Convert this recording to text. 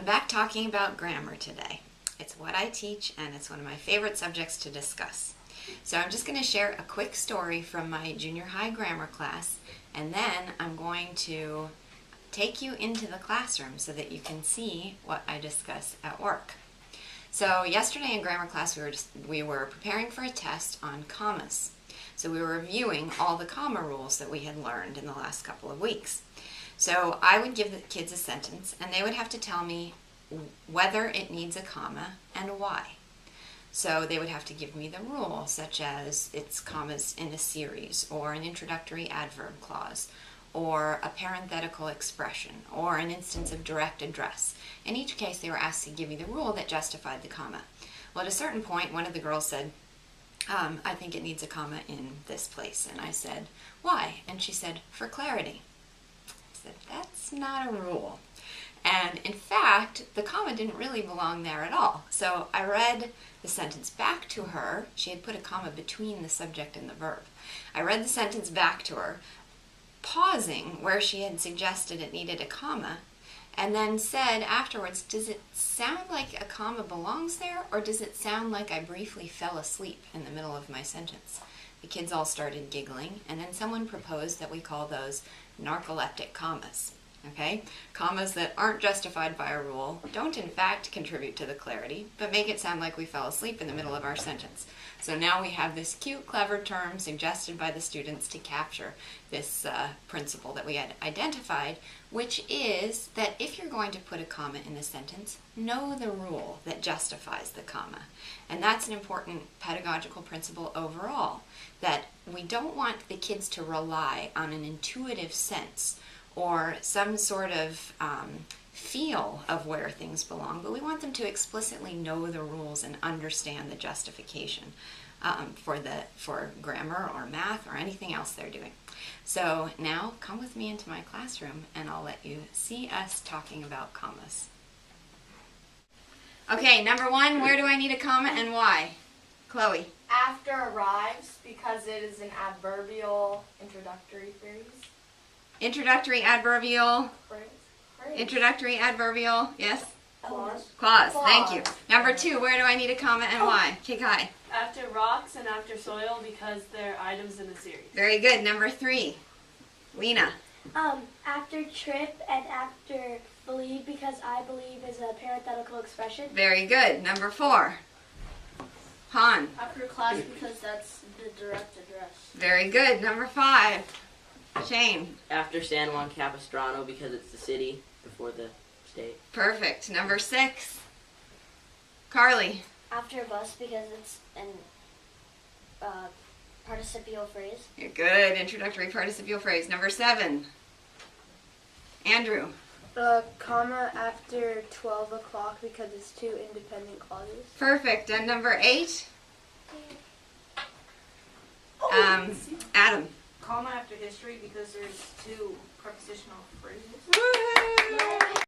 I'm back talking about grammar today. It's what I teach and it's one of my favorite subjects to discuss. So I'm just going to share a quick story from my junior high grammar class, and then I'm going to take you into the classroom so that you can see what I discuss at work. So yesterday in grammar class we were preparing for a test on commas. So we were reviewing all the comma rules that we had learned in the last couple of weeks. So I would give the kids a sentence and they would have to tell me whether it needs a comma and why. So they would have to give me the rule, such as it's commas in a series, or an introductory adverb clause, or a parenthetical expression, or an instance of direct address. In each case, they were asked to give me the rule that justified the comma. Well, at a certain point, one of the girls said, I think it needs a comma in this place. And I said, why? And she said, for clarity. I said, that's not a rule. And in fact, the comma didn't really belong there at all. So I read the sentence back to her. She had put a comma between the subject and the verb. I read the sentence back to her, pausing where she had suggested it needed a comma, and then said afterwards, does it sound like a comma belongs there, or does it sound like I briefly fell asleep in the middle of my sentence? The kids all started giggling, and then someone proposed that we call those narcoleptic commas. Okay? Commas that aren't justified by a rule, don't in fact contribute to the clarity, but make it sound like we fell asleep in the middle of our sentence. So now we have this cute, clever term suggested by the students to capture this principle that we had identified, which is that if you're going to put a comma in a sentence, know the rule that justifies the comma. And that's an important pedagogical principle overall, that we don't want the kids to rely on an intuitive sense or some sort of feel of where things belong, but we want them to explicitly know the rules and understand the justification for grammar or math or anything else they're doing. So now come with me into my classroom and I'll let you see us talking about commas. Okay, number one, where do I need a comma and why? Chloe. After arrives, because it is an adverbial introductory phrase. Introductory adverbial. Phrase. Introductory adverbial, yes? Clause. Clause, thank you. Number two, where do I need a comma and why? Kikai. After rocks and after soil because they're items in a series. Very good. Number three, Lena. After trip and after believe, because I believe is a parenthetical expression. Very good. Number four, Han. After class, because that's the direct address. Very good. Number five, Shane. After San Juan Capistrano because it's the city before the state. Perfect. Number six, Carly. After bus, because it's an participial phrase. You're good. Introductory participial phrase. Number seven, Andrew. Comma after 12 o'clock because it's two independent clauses. Perfect. And number eight, Adam. Comma after history because there's two prepositional phrases. Woo-hoo!